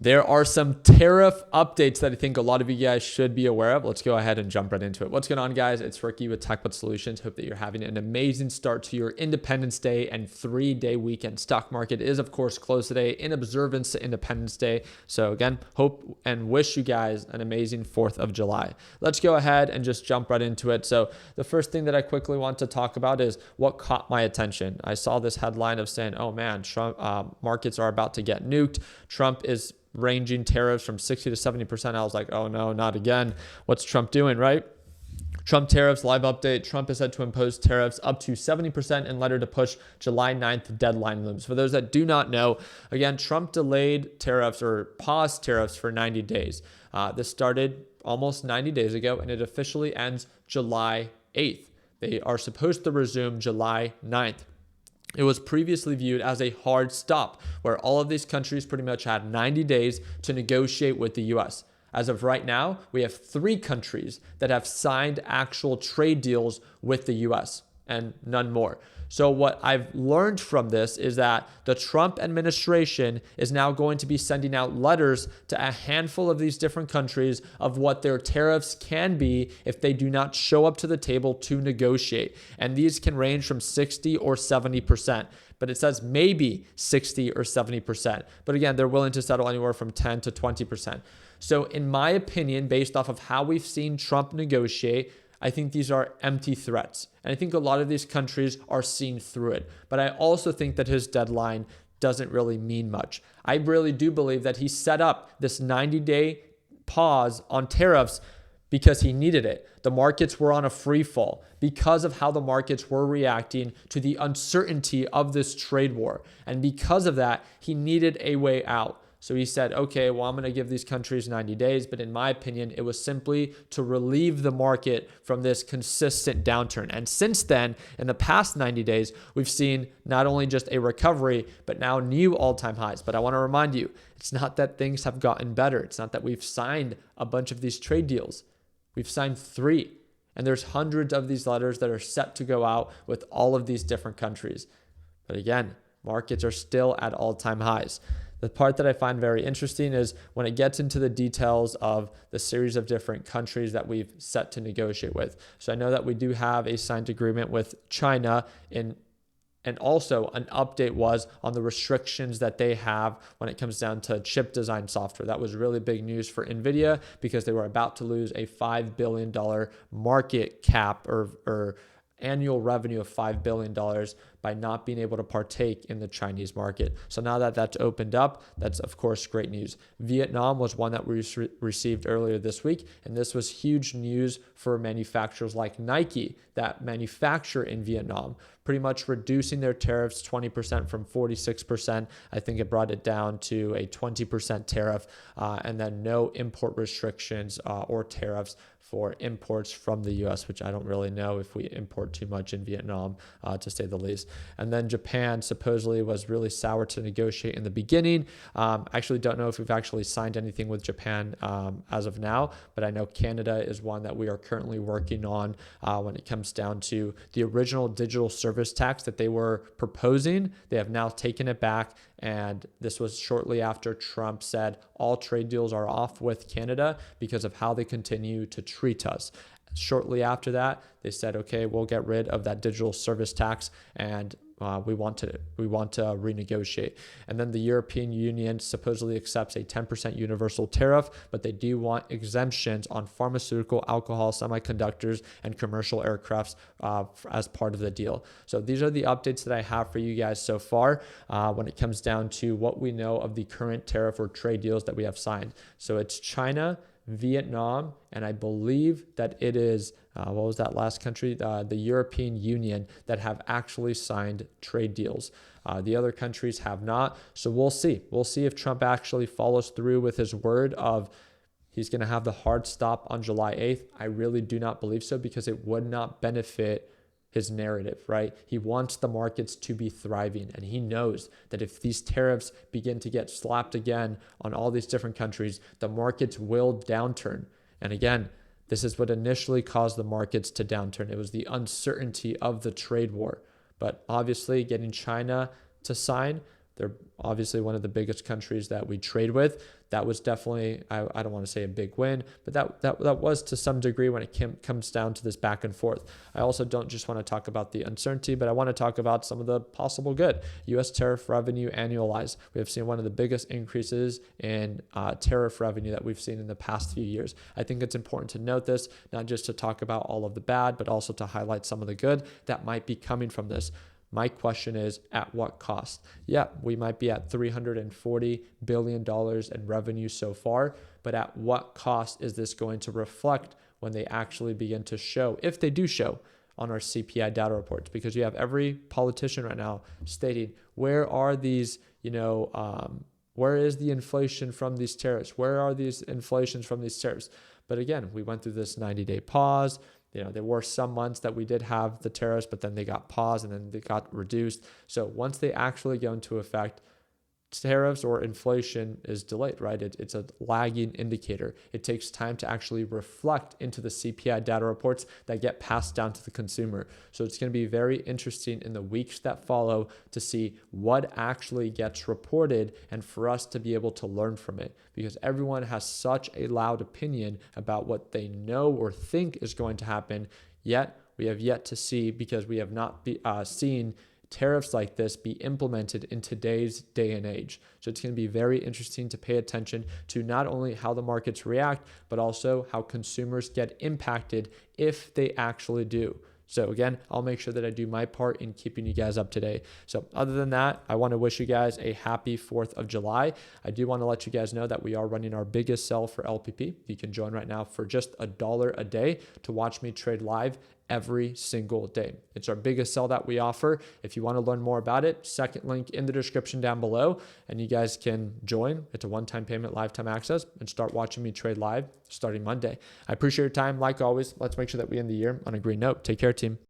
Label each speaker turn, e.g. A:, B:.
A: There are some tariff updates that I think a lot of you guys should be aware of. Let's go ahead and jump right into it. What's going on, guys? It's Ricky with TechBud Solutions. Hope that you're having an amazing start to your Independence Day and 3-day weekend. Stock market is, of course, closed today in observance to Independence Day. So again, hope and wish you guys an amazing 4th of July. Let's go ahead and just jump right into it. So the first thing that I quickly want to talk about is what caught my attention. I saw this headline of saying, oh man, Trump markets are about to get nuked. Trump is ranging tariffs from 60 to 70%. I was like, oh no, not again. What's Trump doing, right? Trump tariffs, live update. Trump is set to impose tariffs up to 70% in letter to push July 9th deadline looms. For those that do not know, again, Trump delayed tariffs or paused tariffs for 90 days. This started almost 90 days ago, and it officially ends July 8th. They are supposed to resume July 9th. It was previously viewed as a hard stop, where all of these countries pretty much had 90 days to negotiate with the US. As of right now, we have 3 countries that have signed actual trade deals with the US and none more. So what I've learned from this is that the Trump administration is now going to be sending out letters to a handful of these different countries of what their tariffs can be if they do not show up to the table to negotiate. And these can range from 60 or 70%. But it says maybe 60 or 70%. But again, they're willing to settle anywhere from 10 to 20%. So in my opinion, based off of how we've seen Trump negotiate, I think these are empty threats. And I think a lot of these countries are seeing through it. But I also think that his deadline doesn't really mean much. I really do believe that he set up this 90-day pause on tariffs because he needed it. The markets were on a free fall because of how the markets were reacting to the uncertainty of this trade war. And because of that, he needed a way out. So he said, okay, well, I'm going to give these countries 90 days. But in my opinion, it was simply to relieve the market from this consistent downturn. And since then, in the past 90 days, we've seen not only just a recovery, but now new all-time highs. But I want to remind you, it's not that things have gotten better. It's not that we've signed a bunch of these trade deals. We've signed 3. And there's hundreds of these letters that are set to go out with all of these different countries. But again, markets are still at all-time highs. The part that I find very interesting is when it gets into the details of the series of different countries that we've set to negotiate with. So I know that we do have a signed agreement with China and also an update was on the restrictions that they have when it comes down to chip design software. That was really big news for NVIDIA because they were about to lose a $5 billion market cap or annual revenue of $5 billion by not being able to partake in the Chinese market. So now that that's opened up, that's of course great news. Vietnam was one that we received earlier this week, and this was huge news for manufacturers like Nike that manufacture in Vietnam, pretty much reducing their tariffs 20% from 46%. I think it brought it down to a 20% tariff, and then no import restrictions or tariffs for imports from the US, which I don't really know if we import too much in Vietnam, to say the least. And then Japan supposedly was really sour to negotiate in the beginning. I actually don't know if we've actually signed anything with Japan as of now, but I know Canada is one that we are currently working on when it comes down to the original digital service tax that they were proposing. They have now taken it back, and this was shortly after Trump said all trade deals are off with Canada because of how they continue to treat us. Shortly after that, they said, okay, we'll get rid of that digital service tax, and we want to renegotiate. And then the European Union supposedly accepts a 10% universal tariff, but they do want exemptions on pharmaceutical, alcohol, semiconductors, and commercial aircrafts as part of the deal. So these are the updates that I have for you guys so far when it comes down to what we know of the current tariff or trade deals that we have signed. So it's China, Vietnam, and I believe that it is, what was that last country? The European Union that have actually signed trade deals. The other countries have not. So we'll see. We'll see if Trump actually follows through with his word of he's going to have the hard stop on July 8th. I really do not believe so because it would not benefit his narrative, right? He wants the markets to be thriving, and he knows that if these tariffs begin to get slapped again on all these different countries, the markets will downturn. And again, this is what initially caused the markets to downturn. It was the uncertainty of the trade war. But obviously getting China to sign, They're obviously one of the biggest countries that we trade with. That was definitely, I don't want to say a big win, but that was to some degree when it comes down to this back and forth. I also don't just want to talk about the uncertainty, but I want to talk about some of the possible good. U.S. tariff revenue annualized. We have seen one of the biggest increases in tariff revenue that we've seen in the past few years. I think it's important to note this, not just to talk about all of the bad, but also to highlight some of the good that might be coming from this. My question is, at what cost? Yeah, we might be at $340 billion in revenue so far, but at what cost is this going to reflect when they actually begin to show, if they do show, on our CPI data reports? Because you have every politician right now stating, where are these, where is the inflation from these tariffs? Where are these inflations from these tariffs? But again, we went through this 90-day pause. There were some months that we did have the tariffs, but then they got paused and then they got reduced. So once they actually go into effect, tariffs or inflation is delayed, right? It's a lagging indicator. It takes time to actually reflect into the CPI data reports that get passed down to the consumer. So it's going to be very interesting in the weeks that follow to see what actually gets reported and for us to be able to learn from it, because everyone has such a loud opinion about what they know or think is going to happen, yet we have yet to see, because we have not seen tariffs like this be implemented in today's day and age. So it's going to be very interesting to pay attention to not only how the markets react, but also how consumers get impacted if they actually do. So again, I'll make sure that I do my part in keeping you guys up to date. So other than that, I want to wish you guys a happy 4th of July. I do want to let you guys know that we are running our biggest sell for LPP. You can join right now for just $1 a day to watch me trade live every single day. It's our biggest sell that we offer. If you want to learn more about it, second link in the description down below, and you guys can join. It's a one-time payment, lifetime access, and start watching me trade live starting Monday. I appreciate your time. Like always, let's make sure that we end the year on a green note. Take care, team.